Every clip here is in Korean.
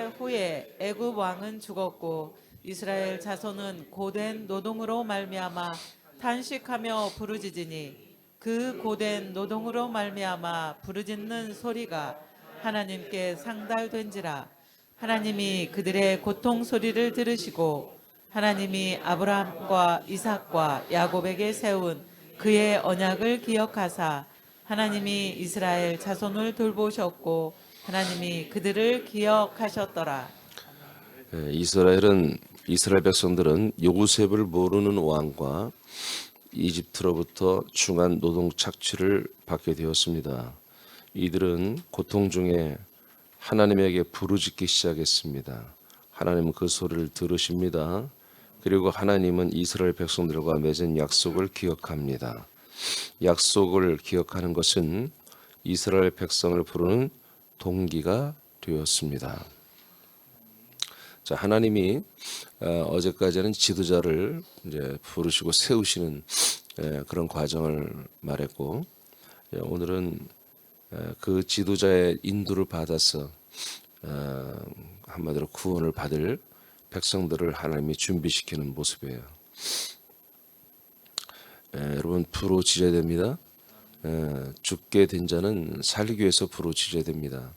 달 후에 애굽 왕은 죽었고 이스라엘 자손은 고된 노동으로 말미암아 탄식하며 부르짖으니 그 고된 노동으로 말미암아 부르짖는 소리가 하나님께 상달된지라. 하나님이 그들의 고통 소리를 들으시고 하나님이 아브라함과 이삭과 야곱에게 세운 그의 언약을 기억하사 하나님이 이스라엘 자손을 돌보셨고 하나님이 그들을 기억하셨더라. 이스라엘 백성들은 요셉을 모르는 왕과 이집트로부터 중한 노동 착취를 받게 되었습니다. 이들은 고통 중에 하나님에게 부르짖기 시작했습니다. 하나님은 그 소리를 들으십니다. 그리고 하나님은 이스라엘 백성들과 맺은 약속을 기억합니다. 약속을 기억하는 것은 이스라엘 백성을 부르는 동기가 되었습니다. 자, 하나님이 어제까지는 지도자를 이제 부르시고 세우시는 그런 과정을 말했고, 오늘은 그 지도자의 인도를 받아서 한마디로 구원을 받을 백성들을 하나님이 준비시키는 모습이에요. 여러분, 부르짖어야 됩니다. 죽게 된 자는 살기 위해서 부르짖어야 됩니다.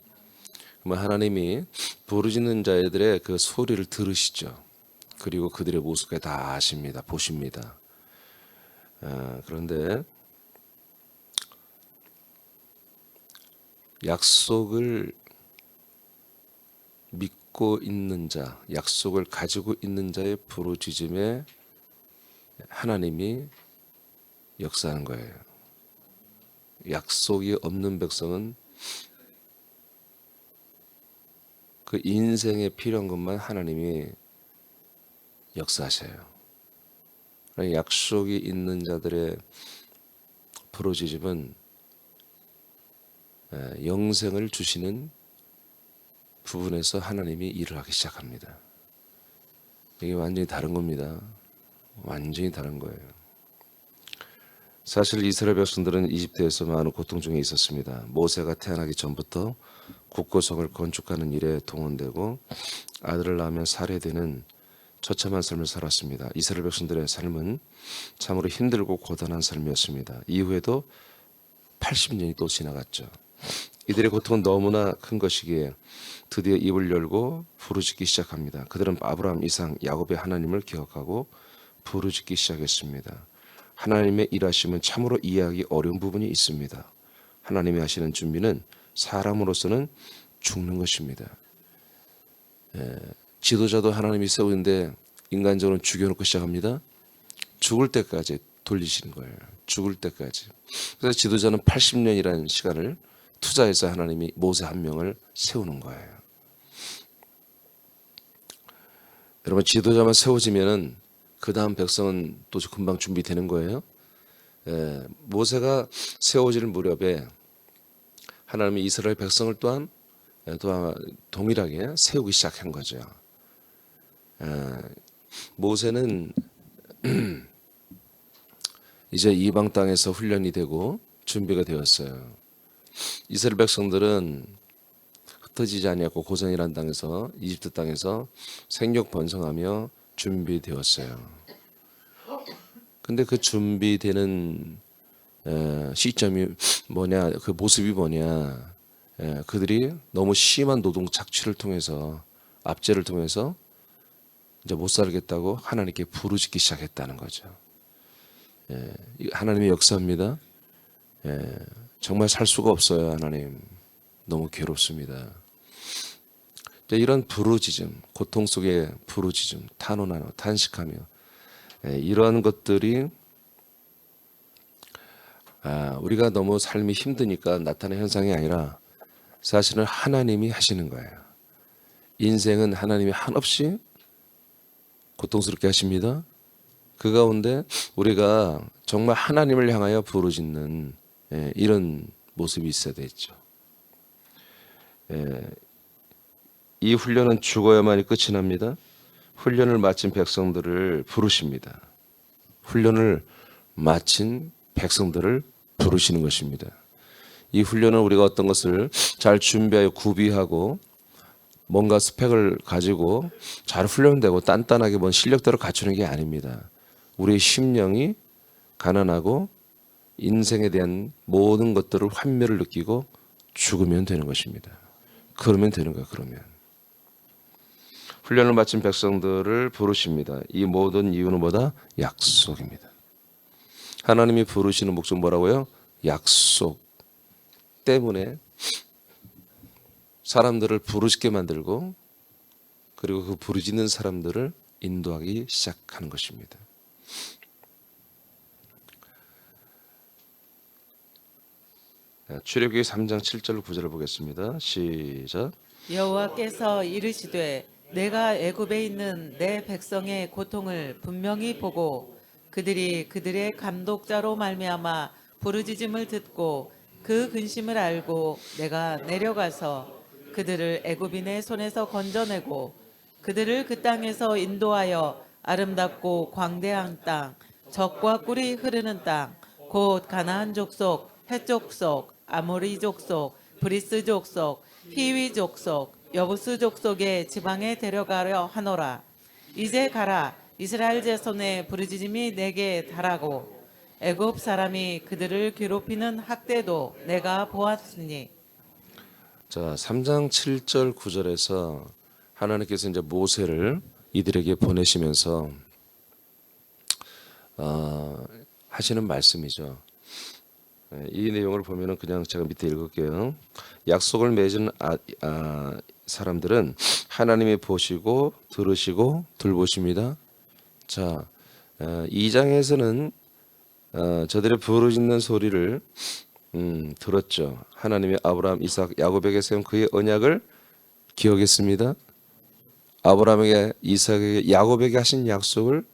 하나님이 부르짖는 자들의 그 소리를 들으시죠. 그리고 그들의 모습을 다 아십니다. 보십니다. 그런데 약속을 믿고 있는 자, 약속을 가지고 있는 자의 부르짖음에 하나님이 역사하는 거예요. 약속이 없는 백성은 그 인생에 필요한 것만 하나님이 역사하셔요. 약속이 있는 자들의 부르짖음은 영생을 주시는 부분에서 하나님이 일을 하기 시작합니다. 이게 완전히 다른 겁니다. 완전히 다른 거예요. 사실 이스라엘 백성들은 이집트에서 많은 고통 중에 있었습니다. 모세가 태어나기 전부터 국고성을 건축하는 일에 동원되고 아들을 낳으면 살해되는 처참한 삶을 살았습니다. 이스라엘 백성들의 삶은 참으로 힘들고 고단한 삶이었습니다. 이후에도 80년이 또 지나갔죠. 이들의 고통은 너무나 큰 것이기에 드디어 입을 열고 부르짖기 시작합니다. 그들은 아브라함, 이삭, 야곱의 하나님을 기억하고 부르짖기 시작했습니다. 하나님의 일하심은 참으로 이해하기 어려운 부분이 있습니다. 하나님이 하시는 준비는 사람으로서는 죽는 것입니다. 지도자도 하나님이 세우는데 인간적으로 죽여놓고 시작합니다. 죽을 때까지 돌리시는 거예요. 죽을 때까지. 그래서 지도자는 80년이라는 시간을 투자해서 하나님이 모세 한 명을 세우는 거예요. 여러분, 지도자만 세워지면은 그 다음 백성은 또 금방 준비되는 거예요. 모세가 세워질 무렵에 하나님이 이스라엘 백성을 또한 동일하게 세우기 시작한 거죠. 모세는 이제 이방 땅에서 훈련이 되고 준비가 되었어요. 이스라엘 백성들은 흩어지지 아니하고 고전이라는 땅에서, 이집트 땅에서 생육 번성하며 준비되었어요. 근데 그 준비되는 시점이 뭐냐, 그 모습이 뭐냐, 그들이 너무 심한 노동 착취를 통해서, 압제를 통해서 이제 못 살겠다고 하나님께 부르짖기 시작했다는 거죠. 하나님의 역사입니다. 정말 살 수가 없어요. 하나님 너무 괴롭습니다. 이런 부르짖음, 고통 속의 부르짖음, 탄원하며 탄식하며 이러한 것들이 우리가 너무 삶이 힘드니까 나타나는 현상이 아니라 사실은 하나님이 하시는 거예요. 인생은 하나님이 한없이 고통스럽게 하십니다. 그 가운데 우리가 정말 하나님을 향하여 부르짖는 이런 모습이 있어야 되죠. 이 훈련은 죽어야만이 끝이 납니다. 훈련을 마친 백성들을 부르십니다. 훈련을 마친 백성들을 부르시는 것입니다. 이 훈련은 우리가 어떤 것을 잘 준비하여 구비하고 뭔가 스펙을 가지고 잘 훈련되고 단단하게 뭔 실력대로 갖추는 게 아닙니다. 우리의 심령이 가난하고 인생에 대한 모든 것들을 환멸을 느끼고 죽으면 되는 것입니다. 그러면 되는 거예요. 그러면 훈련을 마친 백성들을 부르십니다. 이 모든 이유는 뭐다? 약속입니다. 하나님이 부르시는 목적 뭐라고요? 약속 때문에 사람들을 부르짖게 만들고 그리고 그 부르짖는 사람들을 인도하기 시작하는 것입니다. 출애굽기 3장 7절 9절을 보겠습니다. 시작. 여호와께서 이르시되 내가 애굽에 있는 내 백성의 고통을 분명히 보고 그들이 그들의 감독자로 말미암아 부르짖음을 듣고 그 근심을 알고 내가 내려가서 그들을 애굽인의 손에서 건져내고 그들을 그 땅에서 인도하여 아름답고 광대한 땅 젖과 꿀이 흐르는 땅 곧 가나안 족속 헷 족속 아모리 족속 브리스 족속 히위 족속 여부스 족속의 지방에 데려가려 하노라. 이제 가라. 이스라엘 자손의 부르짖음이 내게 달하고 애굽 사람이 그들을 괴롭히는 학대도 내가 보았으니. 자, 3장 7절 9절에서 하나님께서 이제 모세를 이들에게 보내시면서 하시는 말씀이죠. 이 내용을 보면은 그냥 제가 밑에 읽을게요. 약속을 맺은 사람들은 하나님이 보시고 들으시고 돌보십니다. 자, 2장에서는 저들의 부르짖는 소리를 들었죠. 하나님이 아브라함, 이삭, 야곱에게 세운 그의 언약을 기억했습니다. 아브라함에게, 이삭에게, 야곱에게 하신 약속을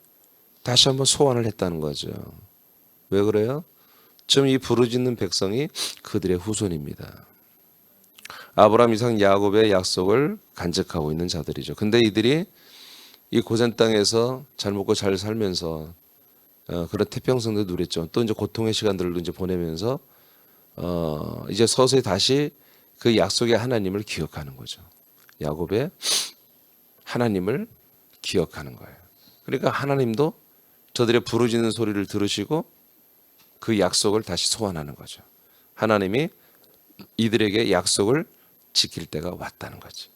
다시 한번 소환을 했다는 거죠. 왜 그래요? 지금 이 부르짖는 백성이 그들의 후손입니다. 아브라함, 이삭, 야곱의 약속을 간직하고 있는 자들이죠. 근데 이들이 이 고센 땅에서 잘 먹고 잘 살면서 그런 태평성도 누렸죠. 또 이제 고통의 시간들을 이제 보내면서 이제 서서히 다시 그 약속의 하나님을 기억하는 거죠. 야곱의 하나님을 기억하는 거예요. 그러니까 하나님도 저들의 부르짖는 소리를 들으시고 그 약속을 다시 소환하는 거죠. 하나님이 이들에게 약속을 지킬 때가 왔다는 거죠.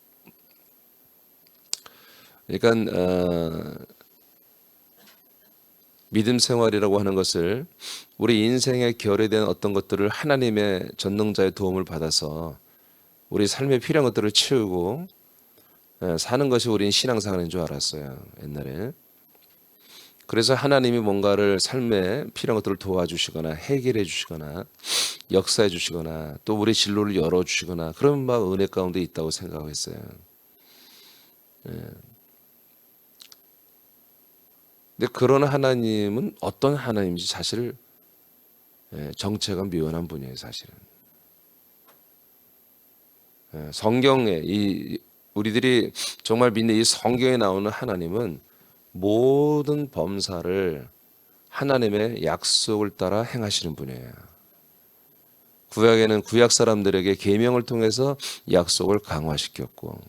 그러니까 믿음 생활이라고 하는 것을 우리 인생의 결에 대한 어떤 것들을 하나님의 전능자의 도움을 받아서 우리 삶에 필요한 것들을 채우고 사는 것이 우리는 신앙생활인 줄 알았어요. 옛날에. 그래서 하나님이 뭔가를 삶에 필요한 것들을 도와주시거나 해결해 주시거나 역사해 주시거나 또 우리 진로를 열어주시거나 그런 막 은혜 가운데 있다고 생각했어요. 근데 그런 하나님은 어떤 하나님인지 사실 정체가 묘연한 분이에요. 사실은 성경에 우리들이 정말 믿는 이 성경에 나오는 하나님은 모든 범사를 하나님의 약속을 따라 행하시는 분이에요. 구약에는 구약 사람들에게 계명을 통해서 약속을 강화시켰고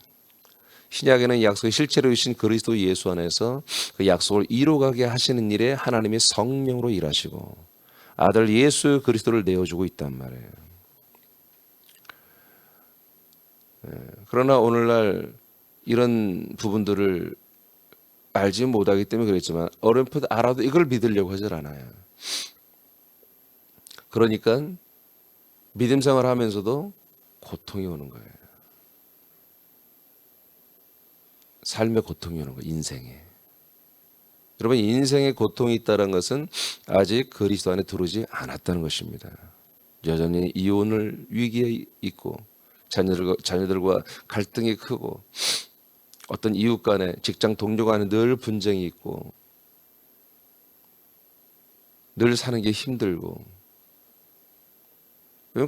신약에는 약속이 실제로 주신 그리스도 예수 안에서 그 약속을 이루어가게 하시는 일에 하나님이 성령으로 일하시고 아들 예수 그리스도를 내어주고 있단 말이에요. 그러나 오늘날 이런 부분들을 알지 못하기 때문에 그랬지만 어렴풋 알아도 이걸 믿으려고 하질 않아요. 그러니까 믿음 생활하면서도 고통이 오는 거예요. 삶의 고통이 오는 거예요. 인생에. 여러분 인생에 고통이 있다는 것은 아직 그리스도 안에 들어오지 않았다는 것입니다. 여전히 이혼을 위기에 있고 자녀들과 갈등이 크고 어떤 이웃 간에 직장 동료 간에 늘 분쟁이 있고 늘 사는 게 힘들고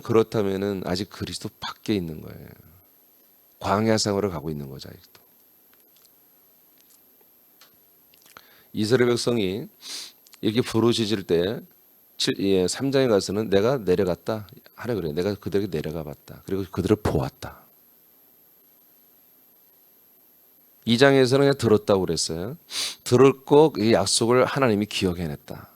그렇다면은 아직 그리스도 밖에 있는 거예요. 광야 생활을 가고 있는 거죠. 아직도. 이스라엘 백성이 이렇게 부르짖을 때 3장에 가서는 내가 내려갔다 하라 그래요. 내가 그들에게 내려가 봤다. 그리고 그들을 보았다. 2장에서는 그냥 들었다고 그랬어요. 들었고 이 약속을 하나님이 기억해냈다.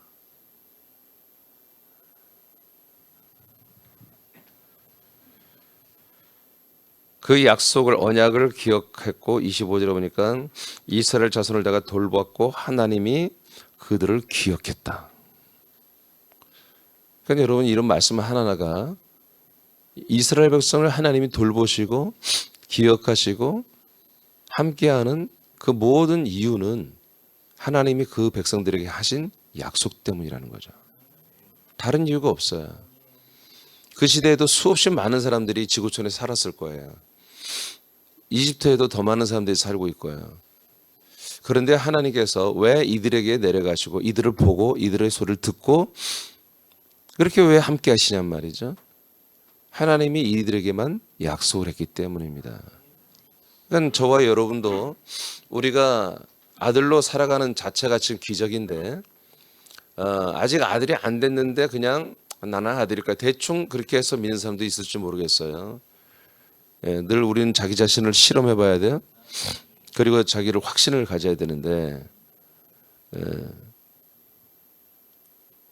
그 약속을 언약을 기억했고 25절에 보니까 이스라엘 자손을 내가 돌보았고 하나님이 그들을 기억했다. 그러니까 여러분 이런 말씀 하나하나가 이스라엘 백성을 하나님이 돌보시고 기억하시고 함께하는 그 모든 이유는 하나님이 그 백성들에게 하신 약속 때문이라는 거죠. 다른 이유가 없어요. 그 시대에도 수없이 많은 사람들이 지구촌에 살았을 거예요. 이집트에도 더 많은 사람들이 살고 있고요. 그런데 하나님께서 왜 이들에게 내려가시고 이들을 보고 이들의 소리를 듣고 그렇게 왜 함께 하시냔 말이죠. 하나님이 이들에게만 약속을 했기 때문입니다. 그러니까 저와 여러분도 우리가 아들로 살아가는 자체가 지금 기적인데 아직 아들이 안 됐는데 그냥 나는 아들일까 대충 그렇게 해서 믿는 사람도 있을지 모르겠어요. 늘 우리는 자기 자신을 실험해 봐야 돼요. 그리고 자기를 확신을 가져야 되는데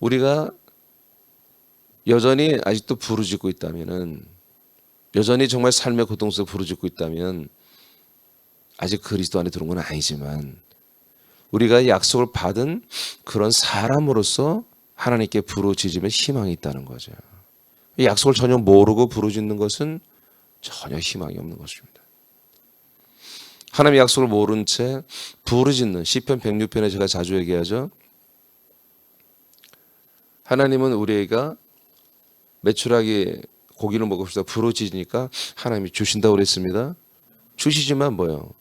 우리가 여전히 아직도 부르짖고 있다면은 여전히 정말 삶의 고통 속에 부르짖고 있다면 아직 그리스도 안에 들어온 건 아니지만 우리가 약속을 받은 그런 사람으로서 하나님께 부르짖으면 희망이 있다는 거죠. 약속을 전혀 모르고 부르짖는 것은 전혀 희망이 없는 것입니다. 하나님의 약속을 모른 채 부르짖는 시편 106편에 제가 자주 얘기하죠. 하나님은 우리가 메추라기 고기를 먹읍시다 부르짖으니까 하나님이 주신다고 그랬습니다. 주시지만 뭐요?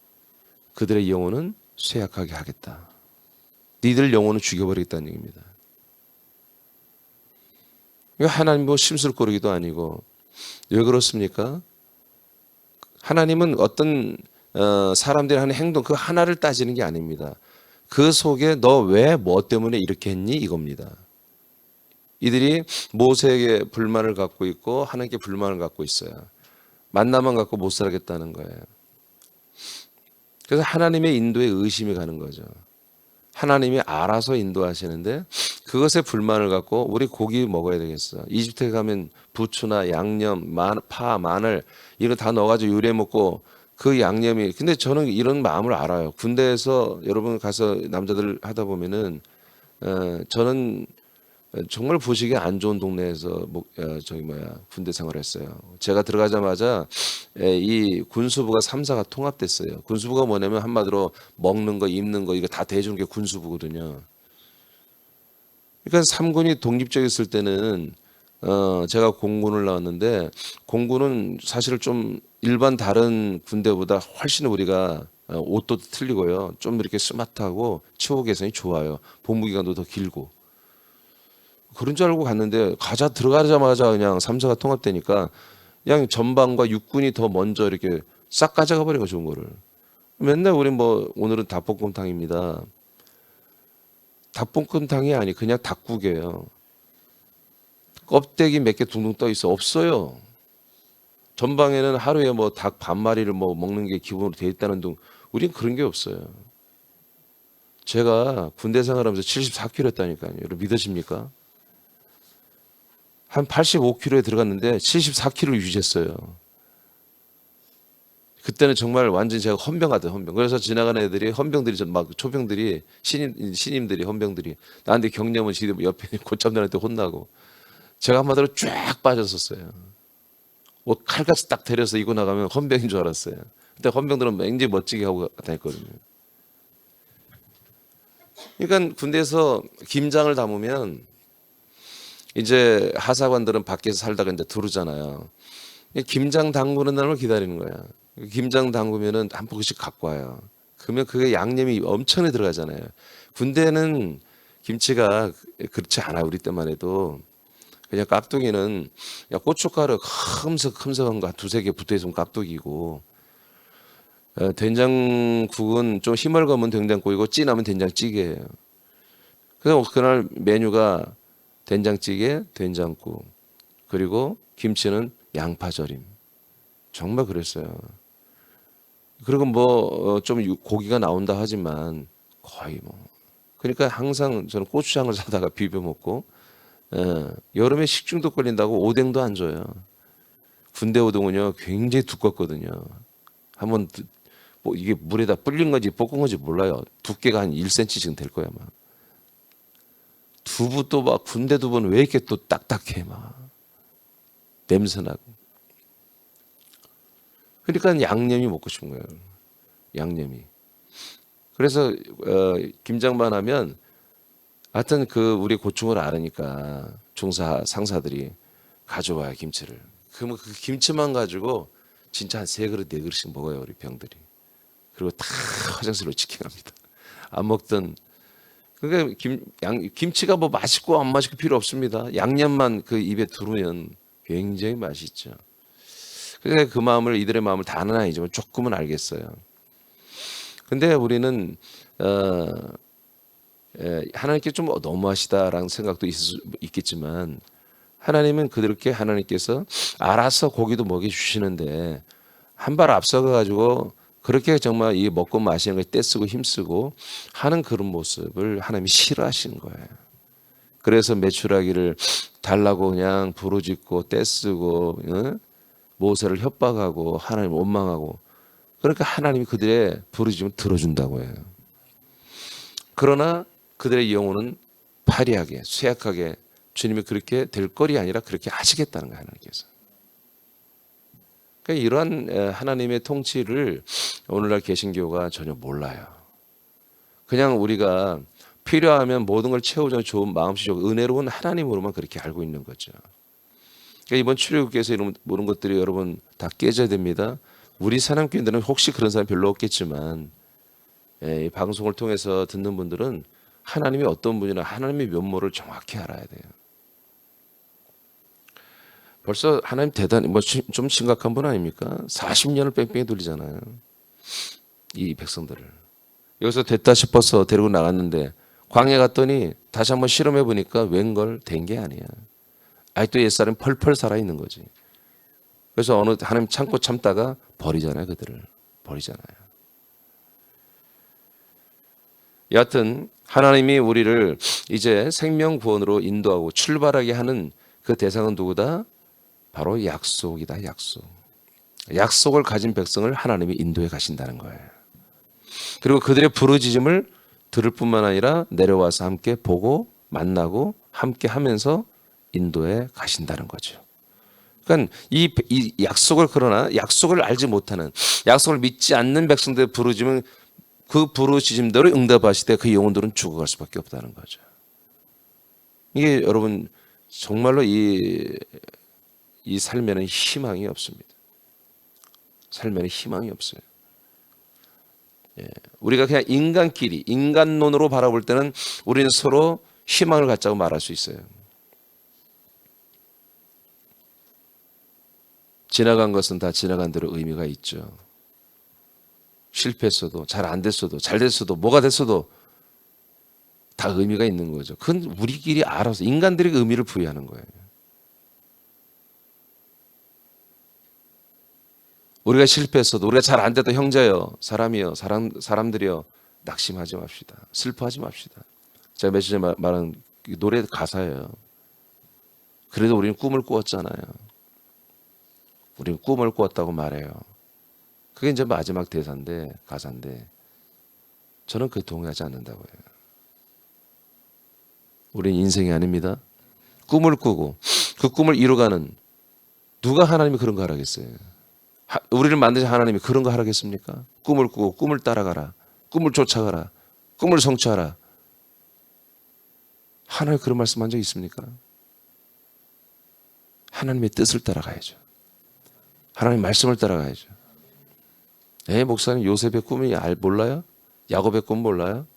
그들의 영혼은 쇠약하게 하겠다. 니들 영혼은 죽여버리겠다는 얘기입니다. 하나님 뭐 심술거리기도 아니고 왜 그렇습니까? 하나님은 어떤 사람들이 하는 행동 그 하나를 따지는 게 아닙니다. 그 속에 너 왜 뭐 때문에 이렇게 했니 이겁니다. 이들이 모세에게 불만을 갖고 있고 하나님께 불만을 갖고 있어요. 만나만 갖고 못 살겠다는 거예요. 그래서 하나님의 인도에 의심이 가는 거죠. 하나님이 알아서 인도하시는데 그것에 불만을 갖고 우리 고기 먹어야 되겠어. 이집트에 가면 부추나 양념, 파, 마늘 이런 거 다 넣어가지고 요리해 먹고 그 양념이 근데 저는 이런 마음을 알아요. 군대에서 여러분 가서 남자들 하다 보면은 저는 정말 보시기에 안 좋은 동네에서 군대 생활했어요. 제가 들어가자마자 이 군수부가 3사가 통합됐어요. 군수부가 뭐냐면 한마디로 먹는 거, 입는 거 이거 다 대주는 게 군수부거든요. 그러니까 3군이 독립적이었을 때는 제가 공군을 나왔는데 공군은 사실 좀 일반 다른 군대보다 훨씬 우리가 옷도 틀리고요. 좀 이렇게 스마트하고 치호 개선이 좋아요. 복무 기간도 더 길고. 그런 줄 알고 갔는데 들어가자마자 그냥 3사가 통합되니까 그냥 전방과 육군이 더 먼저 이렇게 싹 가져가 버려요 좋은 거를. 맨날 우리 뭐 오늘은 닭볶음탕입니다. 닭볶음탕이 아니 그냥 닭국이에요. 껍데기 몇 개 둥둥 떠 있어 없어요. 전방에는 하루에 뭐 닭 반마리를 뭐 먹는 게 기본으로 돼 있다는 둥 우린 그런 게 없어요. 제가 군대 생활하면서 74kg 했다니까요. 여러분 믿으십니까? 한 85kg에 들어갔는데 74kg를 유지했어요. 그때는 정말 완전히 제가 헌병 같아요, 헌병. 그래서 지나가는 애들이 헌병들이 막 초병들이 신임들이 헌병들이 나한테 경념은 지금 옆에 고참들한테 혼나고 제가 한마디로 쫙 빠졌었어요. 뭐 칼같이 딱 데려서 이고 나가면 헌병인 줄 알았어요. 그때 헌병들은 굉장히 멋지게 하고 다녔거든요. 그러니까 군대에서 김장을 담으면 이제 하사관들은 밖에서 살다가 이제 들어오잖아요. 김장 담그는 날을 기다리는 거야. 김장 담그면은 한 포기씩 갖고 와요. 그러면 그게 양념이 엄청나게 들어가잖아요. 군대는 김치가 그렇지 않아요. 우리 때만 해도. 그냥 깍두기는 고춧가루 큼석큼석한 거 두세 개 붙어 있으면 깍두기고 된장국은 좀 희멀거면 된장국이고 진하면 된장찌개예요. 그래서 그날 메뉴가 된장찌개, 된장국, 그리고 김치는 양파절임. 정말 그랬어요. 그리고 뭐 좀 고기가 나온다 하지만 거의 뭐 그러니까 항상 저는 고추장을 사다가 비벼 먹고 여름에 식중독 걸린다고 오뎅도 안 줘요. 군대 오뎅은요 굉장히 두껍거든요. 한번 뭐 이게 물에다 불린 건지 볶은 건지 몰라요. 두께가 한 1cm 지금 될 거야 막. 두부 또 막 군대 두부는 왜 이렇게 또 딱딱해 막 냄새 나고. 그러니까 양념이 먹고 싶은 거예요. 양념이. 그래서 김장만 하면 하여튼 그 우리 고충을 알으니까 중사 상사들이 가져와요 김치를. 그러면 그 김치만 가지고 진짜 한 3그릇 4그릇씩 먹어요 우리 병들이. 그리고 다 화장실로 직행합니다. 안 먹던 그러니까 김치가 뭐 맛있고 안 맛있고 필요 없습니다. 양념만 그 입에 두르면 굉장히 맛있죠. 그러니까 그 마음을 이들의 마음을 다는 아니지만 조금은 알겠어요. 근데 우리는 하나님께 좀 너무하시다라는 생각도 있겠지만 하나님은 그들께 하나님께서 알아서 고기도 먹여주시는데 한 발 앞서가 가지고 그렇게 정말 이 먹고 마시는 걸 떼쓰고 힘쓰고 하는 그런 모습을 하나님이 싫어하시는 거예요. 그래서 메추라기를 달라고 그냥 부르짖고 떼쓰고 모세를 협박하고 하나님 원망하고 그러니까 하나님이 그들의 부르짖음을 들어준다고 해요. 그러나 그들의 영혼은 파리하게 쇠약하게 주님이 그렇게 될 거리 아니라 그렇게 하시겠다는 거예요. 하나님께서. 그러니까 이러한 하나님의 통치를 오늘날 개신교가 전혀 몰라요. 그냥 우리가 필요하면 모든 걸 채워주는 좋은 마음씨적 은혜로운 하나님으로만 그렇게 알고 있는 거죠. 그러니까 이번 출애굽기에서 이런 모든 것들이 여러분 다 깨져야 됩니다. 우리 사람교인들은 혹시 그런 사람 별로 없겠지만 이 방송을 통해서 듣는 분들은 하나님이 어떤 분이나 하나님의 면모를 정확히 알아야 돼요. 벌써 하나님 대단히 뭐 좀 심각한 분 아닙니까? 40년을 뺑뺑이 돌리잖아요. 이 백성들을. 여기서 됐다 싶어서 데리고 나갔는데 광야 갔더니 다시 한번 실험해 보니까 웬걸 된 게 아니야. 아직도 옛사람이 펄펄 살아있는 거지. 그래서 어느 하나님 참고 참다가 버리잖아요. 그들을. 버리잖아요. 여하튼 하나님이 우리를 이제 생명구원으로 인도하고 출발하게 하는 그 대상은 누구다? 바로 약속이다. 약속. 약속을 가진 백성을 하나님이 인도해 가신다는 거예요. 그리고 그들의 부르짖음을 들을 뿐만 아니라 내려와서 함께 보고 만나고 함께 하면서 인도해 가신다는 거죠. 그러니까 이 약속을 그러나 약속을 알지 못하는 약속을 믿지 않는 백성들의 부르짖음은 그 부르짖음대로 응답하시되 그 영혼들은 죽어갈 수밖에 없다는 거죠. 이게 여러분 정말로 이 삶에는 희망이 없습니다. 삶에는 희망이 없어요. 우리가 그냥 인간끼리 인간론으로 바라볼 때는 우리는 서로 희망을 갖자고 말할 수 있어요. 지나간 것은 다 지나간 대로 의미가 있죠. 실패했어도 잘 안 됐어도 잘 됐어도 뭐가 됐어도 다 의미가 있는 거죠. 그건 우리끼리 알아서 인간들이 의미를 부여하는 거예요. 우리가 실패했어도 우리가 잘 안 돼도 형제여 사람이여 사람들이여 낙심하지 맙시다. 슬퍼하지 맙시다. 제가 며칠 전에 말한 노래 가사예요. 그래도 우리는 꿈을 꾸었잖아요. 우리는 꿈을 꾸었다고 말해요. 그게 이제 마지막 대사인데 가사인데 저는 그에 동의하지 않는다고 해요. 우리는 인생이 아닙니다. 꿈을 꾸고 그 꿈을 이루가는 누가 하나님이 그런 거 하라겠어요. 우리를 만드신 하나님이 그런 거 하라겠습니까? 꿈을 꾸고 꿈을 따라가라. 꿈을 쫓아가라. 꿈을 성취하라. 하나님 그런 말씀한 적 있습니까? 하나님의 뜻을 따라가야죠. 하나님 말씀을 따라가야죠. 목사님 요셉의 꿈이 몰라요? 야곱의 꿈 몰라요?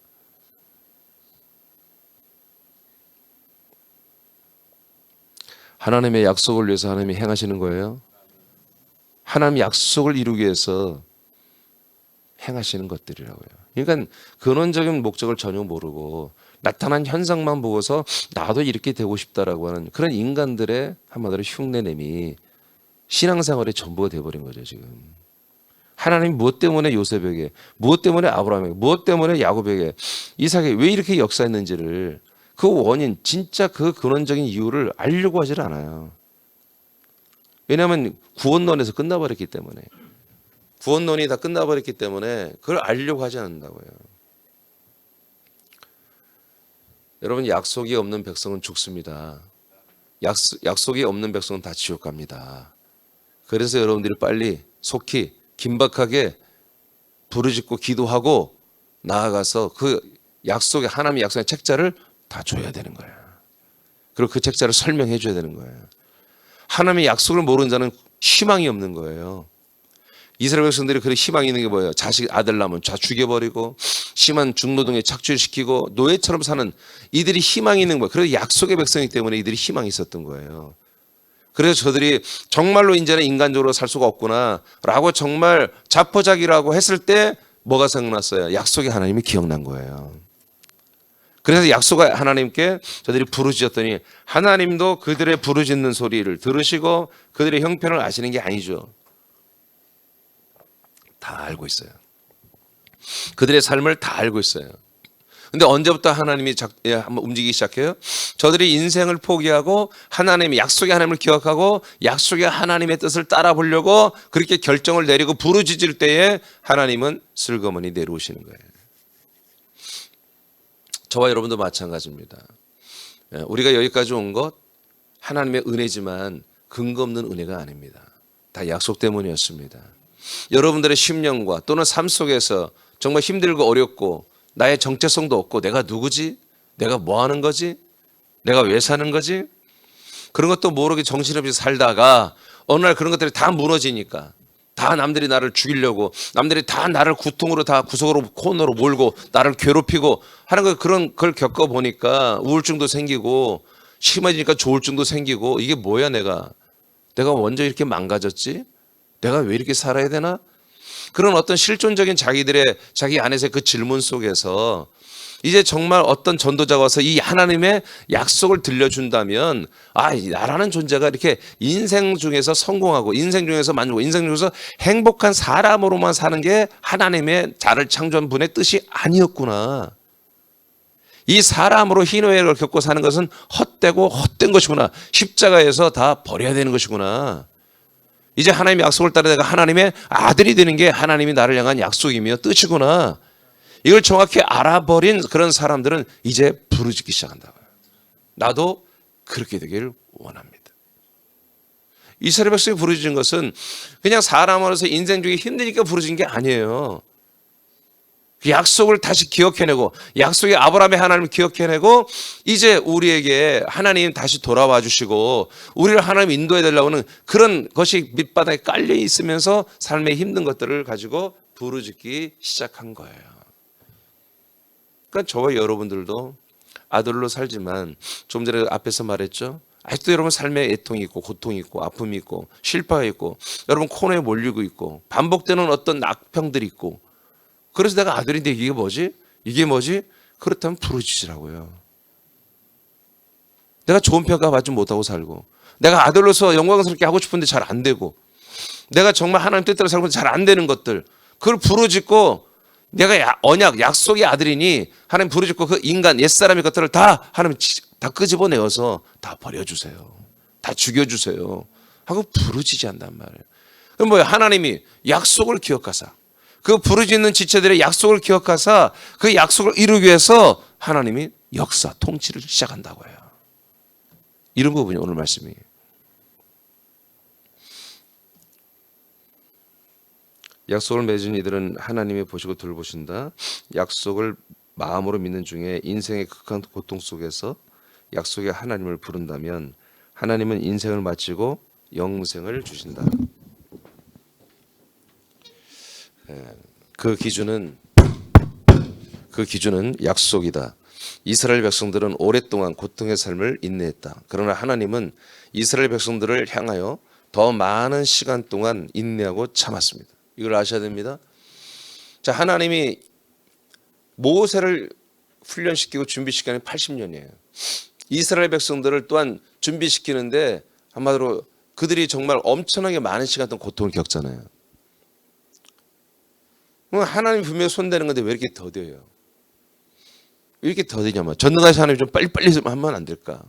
하나님의 약속을 위해서 하나님이 행하시는 거예요. 하나님 약속을 이루기 위해서 행하시는 것들이라고요. 그러니까 근원적인 목적을 전혀 모르고 나타난 현상만 보고서 나도 이렇게 되고 싶다라고 하는 그런 인간들의 한마디로 흉내냄이 신앙생활의 전부가 돼버린 거죠 지금. 하나님 무엇 때문에 요셉에게, 무엇 때문에 아브라함에게, 무엇 때문에 야곱에게, 이삭에게 왜 이렇게 역사했는지를, 그 원인, 진짜 그 근원적인 이유를 알려고 하질 않아요. 왜냐하면 구원론에서 끝나버렸기 때문에, 구원론이 다 끝나버렸기 때문에 그걸 알려고 하지 않는다고요. 여러분, 약속이 없는 백성은 죽습니다. 약속이 없는 백성은 다 지옥 갑니다. 그래서 여러분들이 빨리 속히 긴박하게 부르짖고 기도하고 나아가서 그 약속의, 하나님의 약속의 책자를 다 줘야 되는 거예요. 그리고 그 책자를 설명해 줘야 되는 거예요. 하나님의 약속을 모르는 자는 희망이 없는 거예요. 이스라엘 백성들이 그 희망이 있는 게 뭐예요? 자식 아들 낳으면 다 죽여버리고 심한 중노동에 착취시키고 노예처럼 사는 이들이 희망이 있는 거예요. 그래서 약속의 백성이기 때문에 이들이 희망이 있었던 거예요. 그래서 저들이 정말로 이제는 인간적으로 살 수가 없구나 라고 정말 자포자기라고 했을 때 뭐가 생각났어요? 약속의 하나님이 기억난 거예요. 그래서 약속의 하나님께 저들이 부르짖었더니 하나님도 그들의 부르짖는 소리를 들으시고 그들의 형편을 아시는 게 아니죠. 다 알고 있어요. 그들의 삶을 다 알고 있어요. 근데 언제부터 하나님이 한번 움직이기 시작해요? 저들이 인생을 포기하고 하나님의 약속의 하나님을 기억하고 약속의 하나님의 뜻을 따라 보려고 그렇게 결정을 내리고 부르짖을 때에 하나님은 슬그머니 내려오시는 거예요. 저와 여러분도 마찬가지입니다. 우리가 여기까지 온 것 하나님의 은혜지만 근거 없는 은혜가 아닙니다. 다 약속 때문이었습니다. 여러분들의 심령과 또는 삶 속에서 정말 힘들고 어렵고 나의 정체성도 없고 내가 누구지? 내가 뭐 하는 거지? 내가 왜 사는 거지? 그런 것도 모르게 정신없이 살다가 어느 날 그런 것들이 다 무너지니까 다 남들이 나를 죽이려고 남들이 다 나를 구통으로 다 구석으로 코너로 몰고 나를 괴롭히고 하는 거 그런 걸 겪어보니까 우울증도 생기고 심해지니까 조울증도 생기고 이게 뭐야 내가 먼저 이렇게 망가졌지? 내가 왜 이렇게 살아야 되나? 그런 어떤 실존적인 자기 안에서의 그 질문 속에서 이제 정말 어떤 전도자가 와서 이 하나님의 약속을 들려준다면 나라는 존재가 이렇게 인생 중에서 성공하고 인생 중에서 만족하고 인생 중에서 행복한 사람으로만 사는 게 하나님의 자를 창조한 분의 뜻이 아니었구나. 이 사람으로 희노애락을 겪고 사는 것은 헛되고 헛된 것이구나. 십자가에서 다 버려야 되는 것이구나. 이제 하나님의 약속을 따라 내가 하나님의 아들이 되는 게 하나님이 나를 향한 약속이며 뜻이구나. 이걸 정확히 알아버린 그런 사람들은 이제 부르짖기 시작한다고요. 나도 그렇게 되기를 원합니다. 이스라엘 백성이 부르짖은 것은 그냥 사람으로서 인생 중에 힘드니까 부르짖은 게 아니에요. 그 약속을 다시 기억해내고 약속의 아브라함의 하나님을 기억해내고 이제 우리에게 하나님 다시 돌아와 주시고 우리를 하나님 인도해 달라고는 그런 것이 밑바닥에 깔려 있으면서 삶의 힘든 것들을 가지고 부르짖기 시작한 거예요. 그러니까 저와 여러분들도 아들로 살지만 좀 전에 앞에서 말했죠. 아직도 여러분 삶에 애통이 있고 고통이 있고 아픔이 있고 실파가 있고 여러분 코너에 몰리고 있고 반복되는 어떤 악평들이 있고 그래서 내가 아들인데 이게 뭐지? 이게 뭐지? 그렇다면 부르짖으라고요. 내가 좋은 평가 받지 못하고 살고 내가 아들로서 영광스럽게 하고 싶은데 잘 안 되고 내가 정말 하나님 뜻대로 살고 잘 안 되는 것들 그걸 부르짖고 내가 언약 약속의 아들이니 하나님 부르짖고 그 인간 옛사람의 것들을 다 하나님 다 끄집어내어서 다 버려주세요. 다 죽여주세요. 하고 부르짖지 한단 말이에요. 그럼 뭐예요? 하나님이 약속을 기억하사 그 부르짖는 지체들의 약속을 기억하사 그 약속을 이루기 위해서 하나님이 역사, 통치를 시작한다고 해요. 이런 부분이 오늘 말씀이. 약속을 맺은 이들은 하나님이 보시고 돌보신다. 약속을 마음으로 믿는 중에 인생의 극한 고통 속에서 약속의 하나님을 부른다면 하나님은 인생을 마치고 영생을 주신다. 그 기준은 약속이다. 이스라엘 백성들은 오랫동안 고통의 삶을 인내했다. 그러나 하나님은 이스라엘 백성들을 향하여 더 많은 시간 동안 인내하고 참았습니다. 이걸 아셔야 됩니다. 자, 하나님이 모세를 훈련시키고 준비시키는 80년이에요. 이스라엘 백성들을 또한 준비시키는데 한마디로 그들이 정말 엄청나게 많은 시간 동안 고통을 겪잖아요. 하나님 분명히 손대는 건데 왜 이렇게 더뎌요? 왜 이렇게 더디냐면 전능하신 하나님 좀 빨리빨리 좀 하면 안 될까?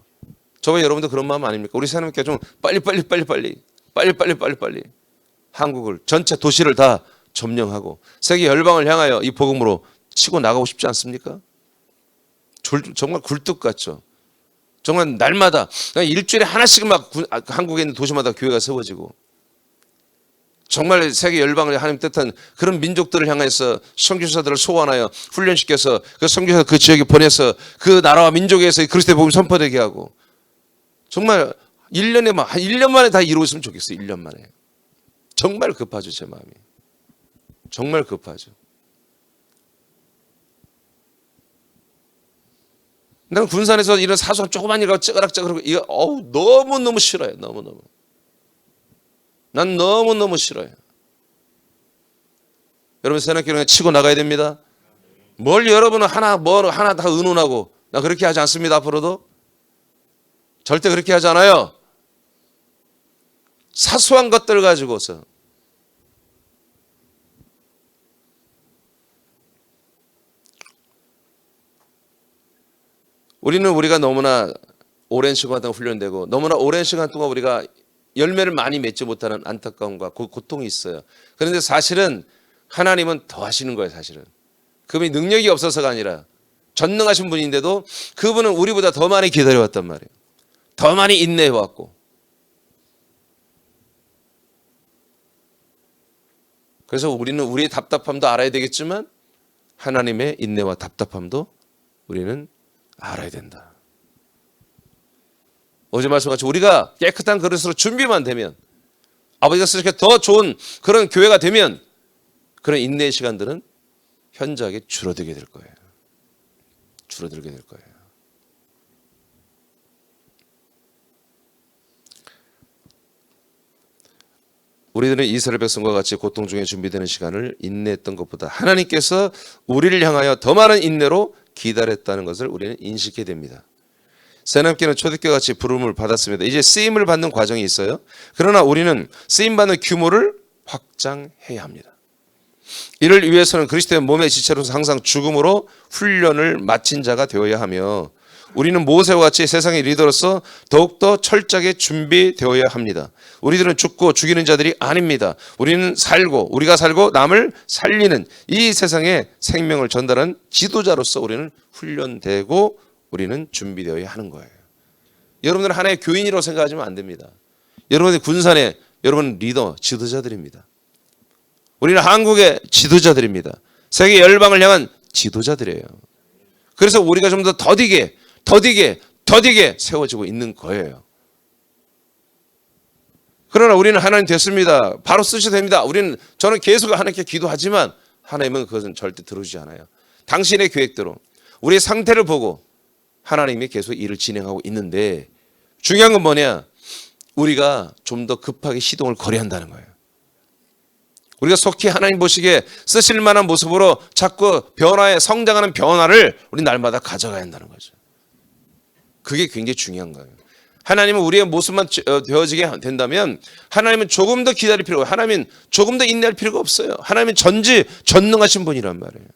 저와 여러분도 그런 마음 아닙니까? 우리 하나님께 좀 빨리 한국을 전체 도시를 다 점령하고 세계 열방을 향하여 이 복음으로 치고 나가고 싶지 않습니까? 정말 굴뚝 같죠. 정말 날마다 일주일에 하나씩 막 한국에 있는 도시마다 교회가 세워지고 정말 세계 열방을 하나님 뜻한 그런 민족들을 향해서 선교사들을 소환하여 훈련시켜서 그 선교사 그 지역에 보내서 그 나라와 민족에서 그리스도의 복음을 선포되게 하고 정말 1년에 한 1년 만에 다 이루었으면 좋겠어요. 1년 만에. 정말 급하죠, 제 마음이. 정말 급하죠. 나는 군산에서 이런 사소한 조그만 일하고 찌그락찌그락 이거 너무너무 싫어요. 너무너무. 난 너무너무 싫어요. 여러분 새벽기도에 치고 나가야 됩니다. 뭘 여러분은 하나 다 의논하고 나 그렇게 하지 않습니다. 앞으로도. 절대 그렇게 하지 않아요. 사소한 것들 가지고서 우리가 너무나 오랜 시간 동안 훈련되고 너무나 오랜 시간 동안 우리가 열매를 많이 맺지 못하는 안타까움과 고통이 있어요. 그런데 사실은 하나님은 더 하시는 거예요. 사실은 그분이 능력이 없어서가 아니라 전능하신 분인데도 그분은 우리보다 더 많이 기다려왔단 말이에요. 더 많이 인내해왔고 그래서 우리는 우리의 답답함도 알아야 되겠지만 하나님의 인내와 답답함도 우리는 알아야 된다. 어제 말씀같이 우리가 깨끗한 그릇으로 준비만 되면 아버지가 쓰시게 더 좋은 그런 교회가 되면 그런 인내의 시간들은 현저하게 줄어들게 될 거예요. 줄어들게 될 거예요. 우리들은 이스라엘 백성과 같이 고통 중에 준비되는 시간을 인내했던 것보다 하나님께서 우리를 향하여 더 많은 인내로 기다렸다는 것을 우리는 인식해야 됩니다. 새남교는 초대교회 같이 부름을 받았습니다. 이제 쓰임을 받는 과정이 있어요. 그러나 우리는 쓰임받는 규모를 확장해야 합니다. 이를 위해서는 그리스도의 몸의 지체로서 항상 죽음으로 훈련을 마친 자가 되어야 하며 우리는 모세와 같이 세상의 리더로서 더욱더 철저하게 준비되어야 합니다. 우리들은 죽고 죽이는 자들이 아닙니다. 우리가 살고 남을 살리는 이 세상에 생명을 전달하는 지도자로서 우리는 훈련되고 우리는 준비되어야 하는 거예요. 여러분들은 하나의 교인이라고 생각하시면 안 됩니다. 여러분의 군산에 여러분 리더, 지도자들입니다. 우리는 한국의 지도자들입니다. 세계 열방을 향한 지도자들이에요. 그래서 우리가 좀 더 더디게 세워지고 있는 거예요. 그러나 우리는 하나님 됐습니다. 바로 쓰셔도 됩니다. 저는 계속 하나님께 기도하지만 하나님은 그것은 절대 들어주지 않아요. 당신의 계획대로 우리의 상태를 보고 하나님이 계속 일을 진행하고 있는데 중요한 건 뭐냐? 우리가 좀 더 급하게 시동을 걸어야 한다는 거예요. 우리가 속히 하나님 보시기에 쓰실 만한 모습으로 자꾸 성장하는 변화를 우리 날마다 가져가야 한다는 거죠. 그게 굉장히 중요한 거예요. 하나님은 우리의 모습만 되어지게 된다면 하나님은 조금 더 기다릴 필요가 없어요. 하나님은 조금 더 인내할 필요가 없어요. 하나님은 전능하신 분이란 말이에요.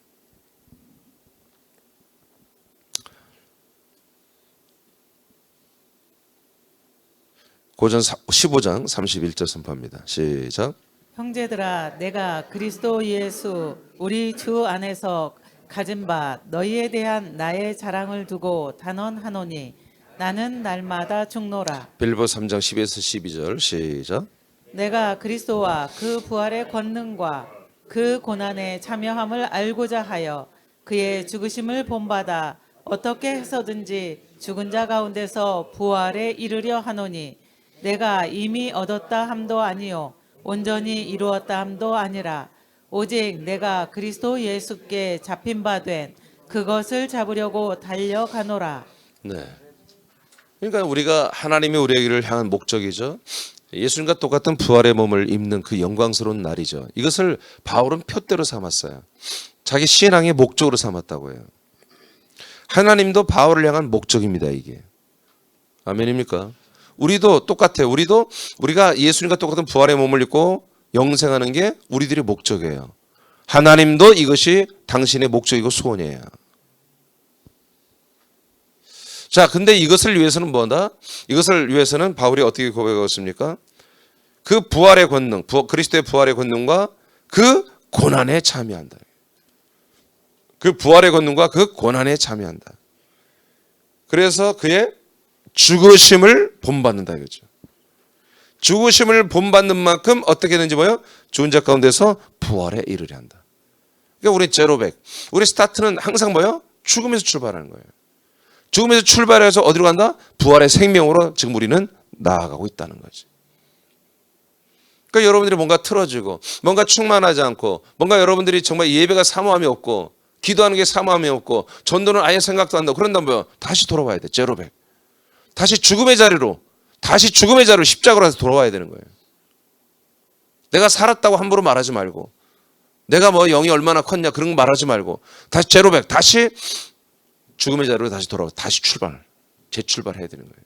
고전 15장 31절 선포합니다. 시작. 형제들아 내가 그리스도 예수 우리 주 안에서 가진 바 너희에 대한 나의 자랑을 두고 단언하노니 나는 날마다 죽노라. 빌보 3장 10에서 12절 시작. 내가 그리스도와 그 부활의 권능과 그 고난에 참여함을 알고자 하여 그의 죽으심을 본받아 어떻게 해서든지 죽은 자 가운데서 부활에 이르려 하노니 내가 이미 얻었다 함도 아니요 온전히 이루었다 함도 아니라 오직 내가 그리스도 예수께 잡힌 바 된 그것을 잡으려고 달려가노라. 네. 그러니까 우리가 하나님이 우리를 향한 목적이죠. 예수님과 똑같은 부활의 몸을 입는 그 영광스러운 날이죠. 이것을 바울은 표대로 삼았어요. 자기 신앙의 목적으로 삼았다고 해요. 하나님도 바울을 향한 목적입니다. 이게. 아멘입니까? 우리도 똑같아요. 우리가 예수님과 똑같은 부활의 몸을 입고 영생하는 게 우리들의 목적이에요. 하나님도 이것이 당신의 목적이고 소원이에요. 자, 근데 이것을 위해서는 뭐다? 이것을 위해서는 바울이 어떻게 고백하고 있습니까? 그 부활의 권능, 그리스도의 부활의 권능과 그 고난에 참여한다. 그 부활의 권능과 그 고난에 참여한다. 그래서 그의 죽으심을 본받는다 이거죠. 죽으심을 본받는 만큼 어떻게 되는지 뭐예요? 죽은 자 가운데서 부활에 이르려 한다. 그러니까 우리 제로백, 우리 스타트는 항상 뭐예요? 죽음에서 출발하는 거예요. 죽음에서 출발해서 어디로 간다? 부활의 생명으로 지금 우리는 나아가고 있다는 거지. 그러니까 여러분들이 뭔가 틀어지고 뭔가 충만하지 않고 뭔가 여러분들이 정말 예배가 사모함이 없고 기도하는 게 사모함이 없고 전도는 아예 생각도 안 나고 그런다면 뭐예요? 다시 돌아와야 돼. 제로백. 다시 죽음의 자리로 십자가로 해서 돌아와야 되는 거예요. 내가 살았다고 함부로 말하지 말고 내가 뭐 영이 얼마나 컸냐 그런 거 말하지 말고 다시 제로백, 다시 죽음의 자리로 다시 돌아와 다시 재출발해야 되는 거예요.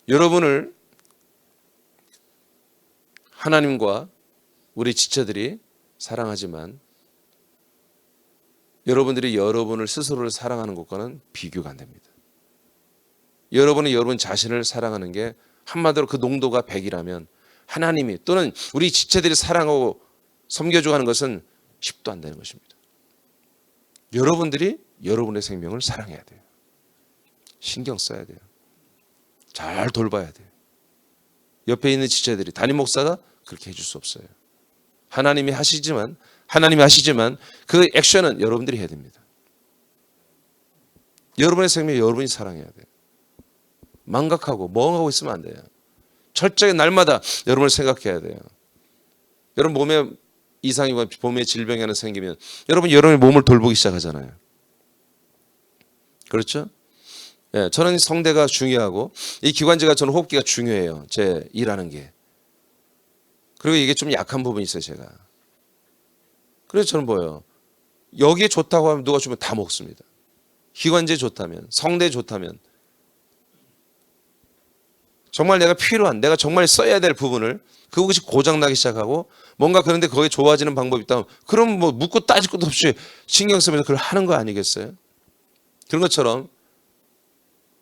여러분을 하나님과 우리 지체들이 사랑하지만 여러분들이 여러분을 스스로를 사랑하는 것과는 비교가 안 됩니다. 여러분이 여러분 자신을 사랑하는 게 한마디로 그 농도가 100이라면 하나님이 또는 우리 지체들이 사랑하고 섬겨주고 하는 것은 10도 안 되는 것입니다. 여러분들이 여러분의 생명을 사랑해야 돼요. 신경 써야 돼요. 잘 돌봐야 돼요. 옆에 있는 지체들이 담임 목사가 그렇게 해줄 수 없어요. 하나님이 하시지만 그 액션은 여러분들이 해야 됩니다. 여러분의 생명 여러분이 사랑해야 돼요. 망각하고 멍하고 있으면 안 돼요. 철저히 날마다 여러분을 생각해야 돼요. 여러분 몸에 이상이고 몸에 질병이 하나 생기면 여러분의 몸을 돌보기 시작하잖아요. 그렇죠? 예, 저는 성대가 중요하고 이 기관지가 저는 호흡기가 중요해요. 제 일하는 게. 그리고 이게 좀 약한 부분이 있어요, 제가. 그래서 저는 뭐예요? 여기에 좋다고 하면 누가 주면 다 먹습니다. 기관지에 좋다면, 성대에 좋다면 정말 내가 필요한, 내가 정말 써야 될 부분을 그것이 고장나기 시작하고 뭔가 그런데 거기에 좋아지는 방법이 있다면 그럼 뭐 묻고 따질 것도 없이 신경 쓰면서 그걸 하는 거 아니겠어요? 그런 것처럼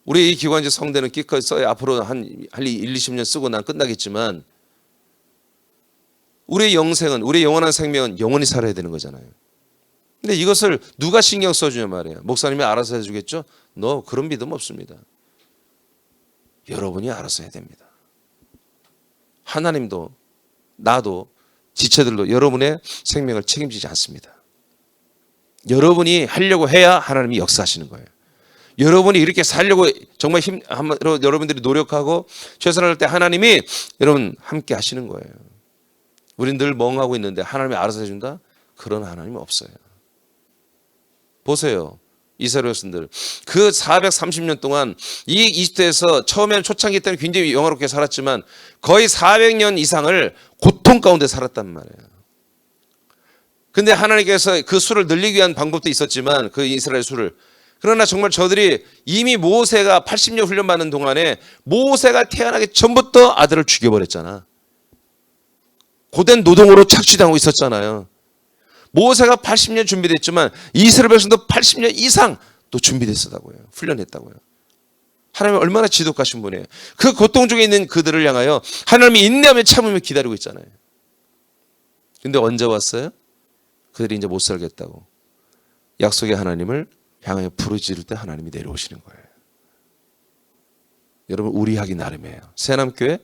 우리 이 기관지 성대는 기껏 써야 앞으로 한 1, 20년 쓰고 난 끝나겠지만 우리의 영생은, 우리의 영원한 생명은 영원히 살아야 되는 거잖아요. 근데 이것을 누가 신경 써주냐 말이에요. 목사님이 알아서 해주겠죠? 그런 믿음 없습니다. 여러분이 알아서 해야 됩니다. 하나님도 나도 지체들도 여러분의 생명을 책임지지 않습니다. 여러분이 하려고 해야 하나님이 역사하시는 거예요. 여러분이 이렇게 살려고 정말 여러분들이 노력하고 최선을 할 때 하나님이 여러분 함께 하시는 거예요. 우린 늘 멍하고 있는데 하나님이 알아서 해준다? 그런 하나님은 없어요. 보세요. 이스라엘 백성들 그 430년 동안 이 이집트에서 처음에는 초창기 때는 굉장히 영화롭게 살았지만 거의 400년 이상을 고통 가운데 살았단 말이에요. 근데 하나님께서 그 수를 늘리기 위한 방법도 있었지만 그 이스라엘 수를, 그러나 정말 저들이 이미 모세가 80년 훈련받는 동안에 모세가 태어나기 전부터 아들을 죽여버렸잖아. 고된 노동으로 착취당하고 있었잖아요. 모세가 80년 준비됐지만 이스라엘 백성도 80년 이상 또 준비됐었다고요. 훈련했다고요. 하나님은 얼마나 지독하신 분이에요. 그 고통 중에 있는 그들을 향하여 하나님이 인내하며 참으며 기다리고 있잖아요. 근데 언제 왔어요? 그들이 이제 못 살겠다고 약속의 하나님을 향하여 부르짖을 때 하나님이 내려오시는 거예요. 여러분, 우리 하기 나름이에요. 새남교회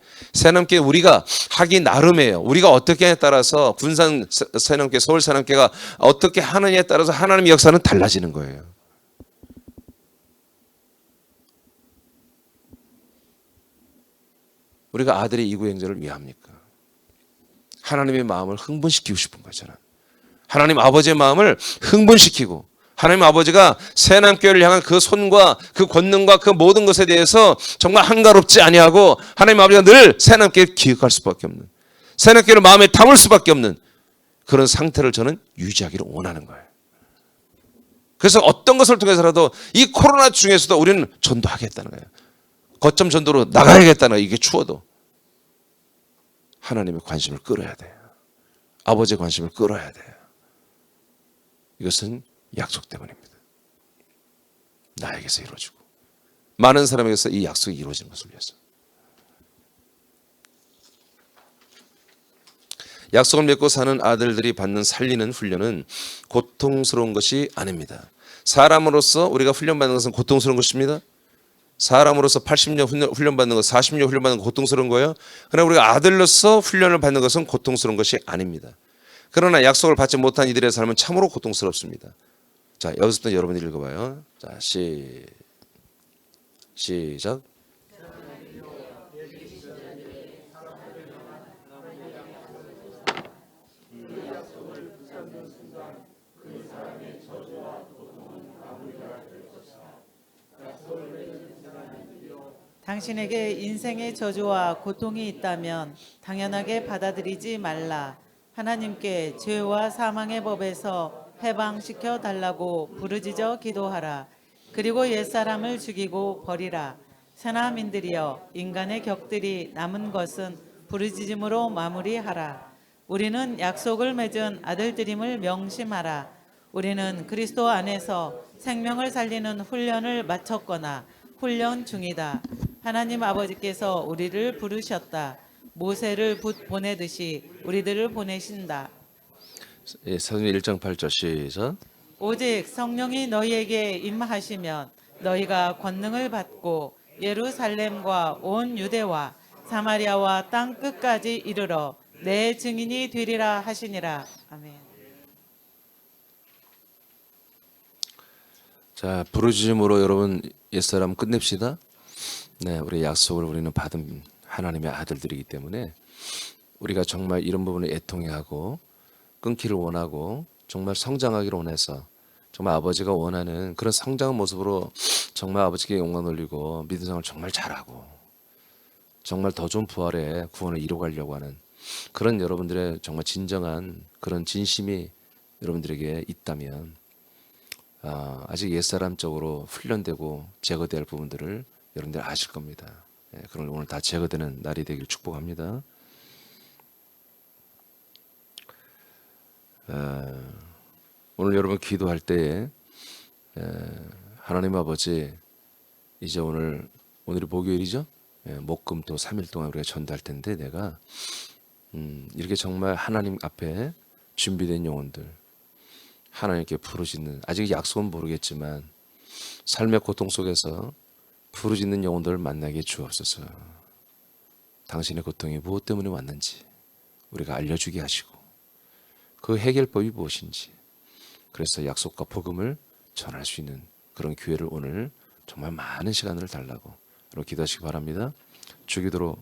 우리가 하기 나름이에요. 우리가 어떻게 하냐에 따라서 군산 새남교회, 서울 새남교회가 어떻게 하느냐에 따라서 하나님의 역사는 달라지는 거예요. 우리가 아들의 이구행전을 왜 합니까? 하나님의 마음을 흥분시키고 싶은 거잖아요. 하나님 아버지의 마음을 흥분시키고 하나님 아버지가 새남교회를 향한 그 손과 그 권능과 그 모든 것에 대해서 정말 한가롭지 아니하고 하나님 아버지가 늘 새남교회를 기억할 수밖에 없는, 새남교회를 마음에 담을 수밖에 없는 그런 상태를 저는 유지하기를 원하는 거예요. 그래서 어떤 것을 통해서라도 이 코로나 중에서도 우리는 전도하겠다는 거예요. 거점 전도로 나가야겠다는 거예요. 이게 추워도. 하나님의 관심을 끌어야 돼요. 아버지의 관심을 끌어야 돼요. 이것은 약속 때문입니다. 나에게서 이루어지고 많은 사람에게서 이 약속이 이루어지는 것을 위해서. 약속을 맺고 사는 아들들이 받는 살리는 훈련은 고통스러운 것이 아닙니다. 사람으로서 우리가 훈련받는 것은 고통스러운 것입니다. 사람으로서 80년 훈련받는 것, 40년 훈련받는 것 고통스러운 거예요. 그러나 우리가 아들로서 훈련을 받는 것은 고통스러운 것이 아닙니다. 그러나 약속을 받지 못한 이들의 삶은 참으로 고통스럽습니다. 자, 여기서부터 여러분이 읽어봐요. 자, 시작. 당신에게 인생의 저주와 고통이 있다면 당연하게 받아들이지 말라. 하나님께 죄와 사망의 법에서 해방시켜 달라고 부르짖어 기도하라. 그리고 옛사람을 죽이고 버리라. 세나민들이여, 인간의 격들이 남은 것은 부르짖음으로 마무리하라. 우리는 약속을 맺은 아들들임을 명심하라. 우리는 그리스도 안에서 생명을 살리는 훈련을 마쳤거나 훈련 중이다. 하나님 아버지께서 우리를 부르셨다. 모세를 보내듯이 우리들을 보내신다. 예, 사도행전 1장 8절 시작. 오직 성령이 너희에게 임하시면 너희가 권능을 받고 예루살렘과 온 유대와 사마리아와 땅 끝까지 이르러 내 증인이 되리라 하시니라. 아멘. 자, 부르짖음으로 여러분 옛사람 끝냅시다. 네, 우리 약속을 우리는 받은 하나님의 아들들이기 때문에 우리가 정말 이런 부분을 애통해하고 끊기를 원하고 정말 성장하기를 원해서 정말 아버지가 원하는 그런 성장한 모습으로 정말 아버지께 영광 돌리고 믿음 생활을 정말 잘하고 정말 더 좋은 부활의 구원을 이루어가려고 하는 그런 여러분들의 정말 진정한 그런 진심이 여러분들에게 있다면 아직 옛사람적으로 훈련되고 제거될 부분들을 여러분들 아실 겁니다. 그럼 오늘 다 제거되는 날이 되길 축복합니다. 오늘 여러분 기도할 때에 하나님 아버지 이제 오늘이 목요일이죠. 목금 또 3일 동안 우리가 전도할 텐데 내가 이렇게 정말 하나님 앞에 준비된 영혼들 하나님께 부르짖는 아직 약속은 모르겠지만 삶의 고통 속에서 부르짖는 영혼들을 만나게 주옵소서. 당신의 고통이 무엇 때문에 왔는지 우리가 알려주게 하시고 그 해결법이 무엇인지 그래서 약속과 복음을 전할 수 있는 그런 기회를 오늘 정말 많은 시간을 달라고 기도하시기 바랍니다. 주기도로